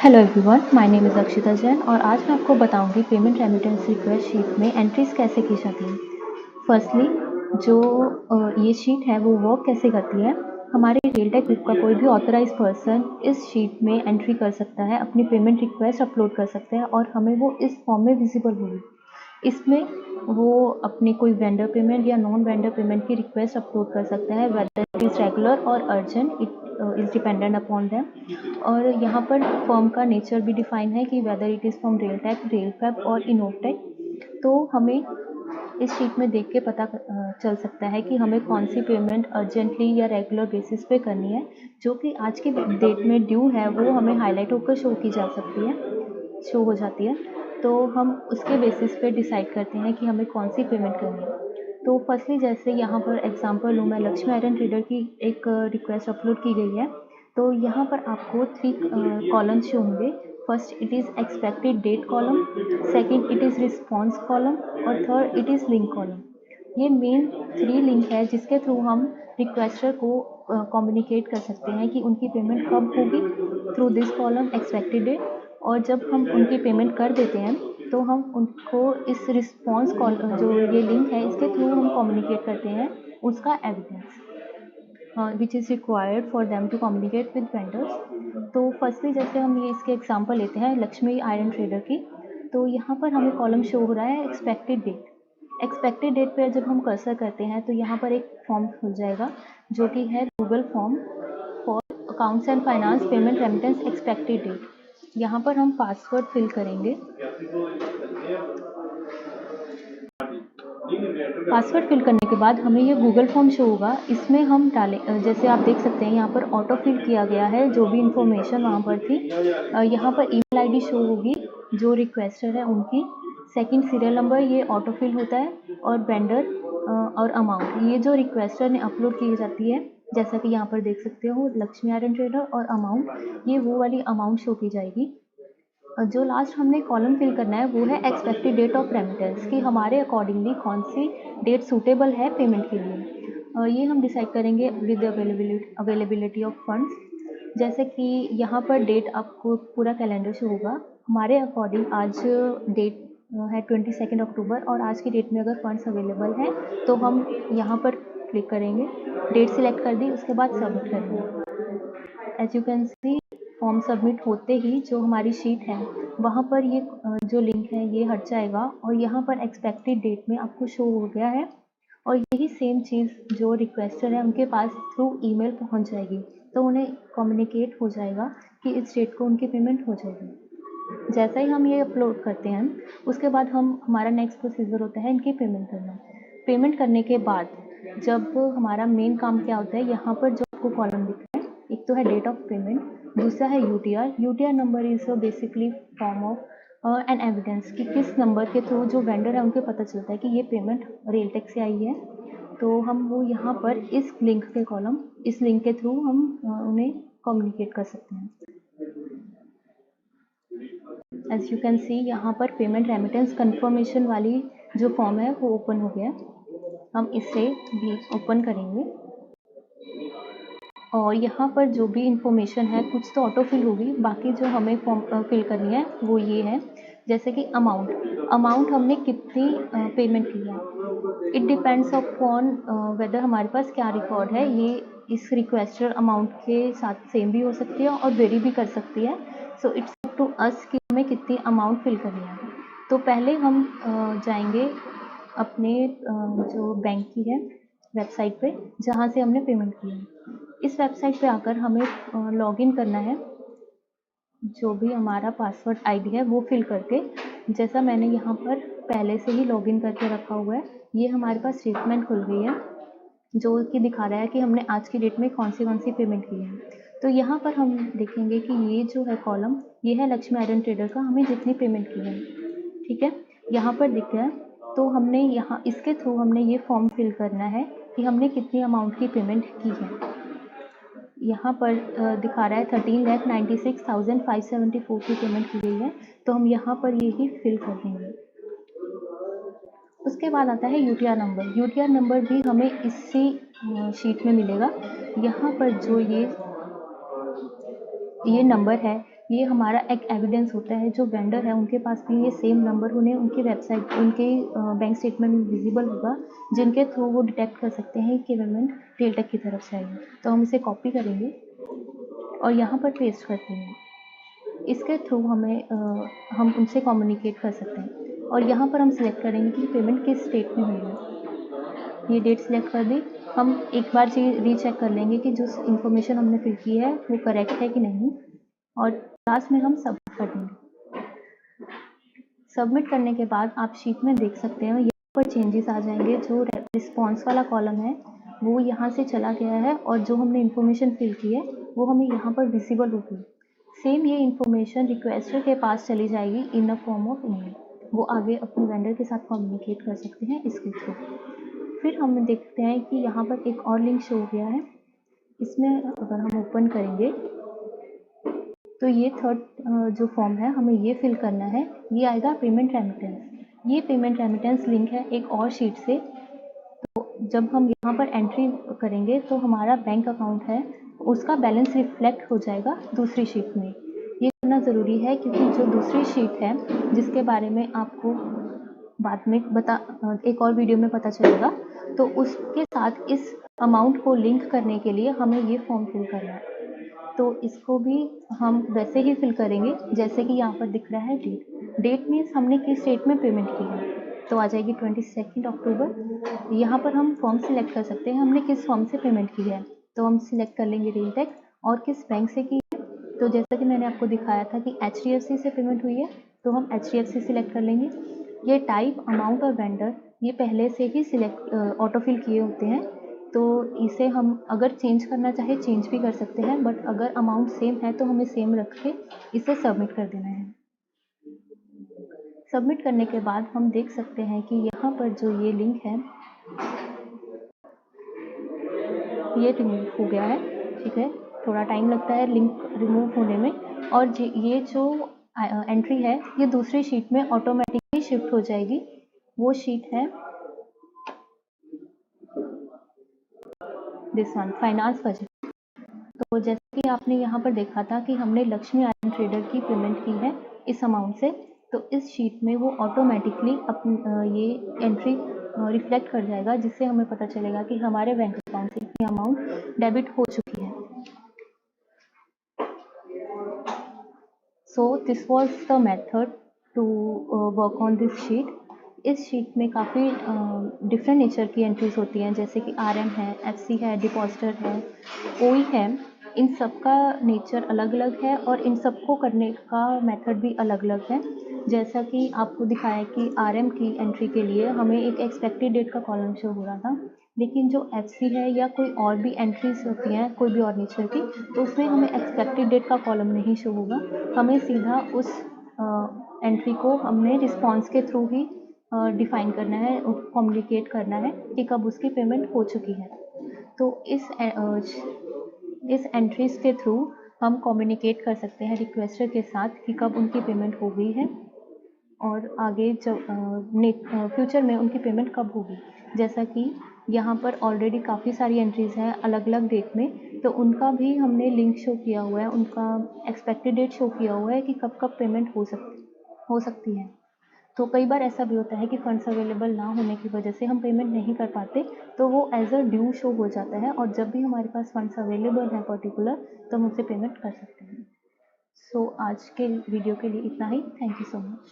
Hello everyone, my name is Akshita Jain और आज मैं आपको बताऊंगी पेमेंट रेमिटेंस रिक्वेस्ट शीट में एंट्रीज कैसे की जाती हैं। फर्स्टली जो ये शीट है वो वर्क कैसे करती है। हमारे रियलटेक ग्रुप का कोई भी ऑथराइज पर्सन इस शीट में एंट्री कर सकता है, अपनी पेमेंट रिक्वेस्ट अपलोड कर सकते हैं और हमें वो इस फॉर्म में विजिबल होगी। इसमें वो अपनी कोई वेंडर पेमेंट या नॉन वेंडर पेमेंट की रिक्वेस्ट अपलोड कर सकता है, वेदर इट इज़ रेगुलर और urgent, it is dependent upon them. और यहाँ पर फर्म का नेचर भी डिफाइन है कि वेदर इट इज़ फ्रॉम रेलटेक, रेलफेब और इनोवटेक। तो हमें इस शीट में देख के पता चल सकता है कि हमें कौन सी पेमेंट अर्जेंटली या रेगुलर बेसिस पे करनी है। जो कि आज की डेट में ड्यू है वो हमें हाईलाइट होकर शो हो जाती है। तो हम उसके बेसिस पे डिसाइड करते हैं कि हमें कौन सी पेमेंट करनी है। तो फर्स्टली जैसे यहाँ पर एग्जांपल लूँ मैं, लक्ष्मी आयरन ट्रेडर की एक रिक्वेस्ट अपलोड की गई है। तो यहाँ पर आपको 3 कॉलम्स शो होंगे। First it is expected date column, second it is response column और third it is link column. ये मेन 3 लिंक है जिसके थ्रू हम रिक्वेस्टर को कम्युनिकेट कर सकते हैं कि उनकी पेमेंट कब होगी through this column expected date. और जब हम उनकी पेमेंट कर देते हैं तो हम उनको इस रिस्पॉन्स कॉल जो ये लिंक है इसके थ्रू हम कम्युनिकेट करते हैं उसका evidence which is required for them to communicate with vendors. तो फर्स्टली जैसे हम ये इसके एग्जांपल लेते हैं लक्ष्मी आयरन ट्रेडर की। तो यहाँ पर हमें कॉलम शो हो रहा है एक्सपेक्टेड डेट। एक्सपेक्टेड डेट पर जब हम कर्सर करते हैं तो यहाँ पर एक फॉर्म खुल जाएगा जो कि है Google form for accounts and finance payment remittance expected date. यहाँ पर हम पासवर्ड फिल करेंगे। पासवर्ड फिल करने के बाद हमें ये गूगल फॉर्म शो होगा। इसमें हम डालें, जैसे आप देख सकते हैं यहाँ पर ऑटो फिल किया गया है जो भी इंफॉर्मेशन वहाँ पर थी। यहाँ पर ईमेल आईडी शो होगी जो रिक्वेस्टर है उनकी। सेकंड सीरियल नंबर ये ऑटो फिल होता है और वेंडर और अमाउंट ये जो रिक्वेस्टर ने अपलोड की जाती है। जैसा कि यहाँ पर देख सकते हो लक्ष्मी आयरन ट्रेडर और अमाउंट, ये वो वाली अमाउंट शो की जाएगी। जो लास्ट हमने कॉलम फिल करना है वो है एक्सपेक्टेड डेट ऑफ रेमिटेंस कि हमारे अकॉर्डिंगली कौन सी डेट सूटेबल है पेमेंट के लिए। ये हम डिसाइड करेंगे विद अवेलेबिलिटी ऑफ फंड्स। जैसे कि यहाँ पर डेट आपको पूरा कैलेंडर शो होगा। हमारे अकॉर्डिंग आज डेट है 22 अक्टूबर और आज की डेट में अगर फंड्स अवेलेबल हैं तो हम यहाँ पर क्लिक करेंगे, डेट सिलेक्ट कर दी, उसके बाद सबमिट करेंगे। As you can see form submit होते ही जो हमारी शीट है वहाँ पर ये जो लिंक है ये हट जाएगा और यहाँ पर एक्सपेक्टेड डेट में आपको शो हो गया है। और यही सेम चीज़ जो रिक्वेस्टर है उनके पास थ्रू ईमेल पहुँच जाएगी। तो उन्हें कम्युनिकेट हो जाएगा कि इस डेट को उनकी पेमेंट हो जाएगी। जैसा ही हम ये अपलोड करते हैं उसके बाद हमारा नेक्स्ट प्रोसीजर होता है इनकी पेमेंट करना। पेमेंट करने के बाद जब हमारा मेन काम क्या होता है, यहाँ पर जो आपको कॉलम दिख रहा है एक तो है डेट ऑफ पेमेंट, दूसरा है UTR. UTR number is basically form of an evidence कि किस नंबर के थ्रू जो वेंडर है उनको पता चलता है कि ये पेमेंट रेलटेक से आई है। तो हम वो यहाँ पर इस लिंक के थ्रू हम उन्हें कम्युनिकेट कर सकते हैं। एज यू कैन सी यहाँ पर पेमेंट रेमिटेंस कंफर्मेशन वाली जो फॉर्म है वो ओपन हो गया। हम इसे भी ओपन करेंगे और यहाँ पर जो भी इंफॉर्मेशन है कुछ तो ऑटो फिल होगी, बाकी जो हमें फॉर्म फिल करनी है वो ये है। जैसे कि अमाउंट हमने कितनी पेमेंट की है। इट डिपेंड्स अपॉन वेदर हमारे पास क्या रिकॉर्ड है। ये इस रिक्वेस्टर अमाउंट के साथ सेम भी हो सकती है और वेरी भी कर सकती है। So it's up to us कि हमें कितनी अमाउंट फिल करनी है। तो पहले हम जाएंगे अपने जो बैंक की है वेबसाइट पे जहाँ से हमने पेमेंट की है। इस वेबसाइट पे आकर हमें लॉगिन करना है। जो भी हमारा पासवर्ड आईडी है वो फिल करके, जैसा मैंने यहाँ पर पहले से ही लॉगिन करके रखा हुआ है, ये हमारे पास स्टेटमेंट खुल गई है जो कि दिखा रहा है कि हमने आज की डेट में कौन सी पेमेंट की है। तो यहाँ पर हम देखेंगे कि ये जो है कॉलम ये है लक्ष्मी आयरन ट्रेडर का, हमें जितनी पेमेंट की है, ठीक है, यहाँ पर दिख रहा है। तो हमने यहाँ इसके थ्रू हमने ये फॉर्म फिल करना है कि हमने कितनी अमाउंट की पेमेंट की है। यहाँ पर दिखा रहा है 13,96,574 की पेमेंट की गई है। तो हम यहाँ पर यही फिल कर देंगे। उसके बाद आता है यूटीआर नंबर। यूटीआर नंबर भी हमें इसी शीट में मिलेगा। यहाँ पर जो ये नंबर है ये हमारा एक एविडेंस होता है, जो वेंडर है उनके पास भी ये सेम नंबर उन्हें उनकी वेबसाइट, उनके बैंक स्टेटमेंट में विजिबल होगा, जिनके थ्रू वो डिटेक्ट कर सकते हैं कि पेमेंट रेलटेक की तरफ से आई है। तो हम इसे कॉपी करेंगे और यहाँ पर पेस्ट करते हैं। इसके थ्रू हम उनसे कम्युनिकेट कर सकते हैं और यहाँ पर हम सिलेक्ट करेंगे कि पेमेंट किस स्टेट में हुई है। ये डेट सिलेक्ट कर दी। हम एक बार रीचेक कर लेंगे कि जो इन्फॉर्मेशन हमने फिल की है वो करेक्ट है कि नहीं, और लास्ट में हम सबमिट कर देंगे। सबमिट करने के बाद आप शीट में देख सकते हैं यहाँ पर चेंजेस आ जाएंगे। जो रिस्पॉन्स वाला कॉलम है वो यहाँ से चला गया है और जो हमने इन्फॉर्मेशन फिल की है वो हमें यहाँ पर विजिबल होगी। सेम ये इन्फॉर्मेशन रिक्वेस्टर के पास चली जाएगी इन अ फॉर्म ऑफ ईमेल। वो आगे अपने वेंडर के साथ कम्युनिकेट कर सकते हैं इसके थ्रू। फिर हम देखते हैं कि यहाँ पर एक और लिंक शो हो गया है। इसमें अगर हम ओपन करेंगे तो ये थर्ड जो फॉर्म है हमें ये फिल करना है। ये आएगा पेमेंट रेमिटेंस। ये पेमेंट रेमिटेंस लिंक है एक और शीट से। तो जब हम यहाँ पर एंट्री करेंगे तो हमारा बैंक अकाउंट है उसका बैलेंस रिफ्लेक्ट हो जाएगा दूसरी शीट में। ये करना ज़रूरी है क्योंकि जो दूसरी शीट है जिसके बारे में आपको बाद में एक और वीडियो में पता चलेगा, तो उसके साथ इस अमाउंट को लिंक करने के लिए हमें ये फॉर्म फिल करना है। तो इसको भी हम वैसे ही फिल करेंगे जैसे कि यहाँ पर दिख रहा है डेट मीन्स हमने किस डेट में पेमेंट की है। तो आ जाएगी 22 अक्टूबर। यहाँ पर हम फॉर्म सिलेक्ट कर सकते हैं हमने किस फॉर्म से पेमेंट की है। तो हम सिलेक्ट कर लेंगे रेलटेक और किस बैंक से की है। तो जैसा कि मैंने आपको दिखाया था कि HDFC से पेमेंट हुई है तो हम HDFC सिलेक्ट कर लेंगे। ये टाइप, अमाउंट और वेंडर ये पहले से ही सिलेक्ट ऑटो फिल किए होते हैं, तो इसे हम अगर चेंज करना चाहे चेंज भी कर सकते हैं, बट अगर अमाउंट सेम है तो हमें सेम रख के इसे सबमिट कर देना है। सबमिट करने के बाद हम देख सकते हैं कि यहाँ पर जो ये लिंक है ये रिमूव हो गया है। ठीक है, थोड़ा टाइम लगता है लिंक रिमूव होने में, और ये जो एंट्री है ये दूसरी शीट में ऑटोमेटिकली शिफ्ट हो जाएगी। वो शीट है दिस वन, फाइनेंस बजट। तो जैसे कि आपने यहाँ पर देखा था कि हमने लक्ष्मी आयरन ट्रेडर की पेमेंट की है इस अमाउंट से, तो इस शीट में वो ऑटोमेटिकली ये एंट्री रिफ्लेक्ट कर जाएगा, जिससे हमें पता चलेगा कि हमारे बैंक अकाउंट से इतनी अमाउंट डेबिट हो चुकी है। So this was the method to work on this sheet. इस शीट में काफ़ी डिफरेंट नेचर की एंट्रीज होती हैं, जैसे कि RM है, FC है, डिपॉजिटर है, OE है। इन सब का नेचर अलग अलग है और इन सबको करने का मेथड भी अलग अलग है। जैसा कि आपको दिखाया कि RM की एंट्री के लिए हमें एक एक्सपेक्टेड डेट का कॉलम शो हो रहा था, लेकिन जो FC है या कोई और भी एंट्रीज होती हैं कोई भी और नेचर की, तो उसमें हमें एक्सपेक्टेड डेट का कॉलम नहीं शो होगा। हमें सीधा उस एंट्री को हमने रिस्पॉन्स के थ्रू ही डिफाइन करना है, कम्युनिकेट करना है कि कब उसकी पेमेंट हो चुकी है। तो इस एंट्रीज के थ्रू हम कम्युनिकेट कर सकते हैं रिक्वेस्टर के साथ कि कब उनकी पेमेंट हो गई है और आगे जब फ्यूचर में उनकी पेमेंट कब होगी। जैसा कि यहाँ पर ऑलरेडी काफ़ी सारी एंट्रीज़ हैं अलग अलग डेट में, तो उनका भी हमने लिंक शो किया हुआ है, उनका एक्सपेक्टेड डेट शो किया हुआ है कि कब कब पेमेंट हो सकती है। तो कई बार ऐसा भी होता है कि फ़ंड्स अवेलेबल ना होने की वजह से हम पेमेंट नहीं कर पाते, तो वो एज अ ड्यू शो हो जाता है, और जब भी हमारे पास फ़ंड्स अवेलेबल है पर्टिकुलर, तो हम उससे पेमेंट कर सकते हैं। सो आज के वीडियो के लिए इतना ही। Thank you so much.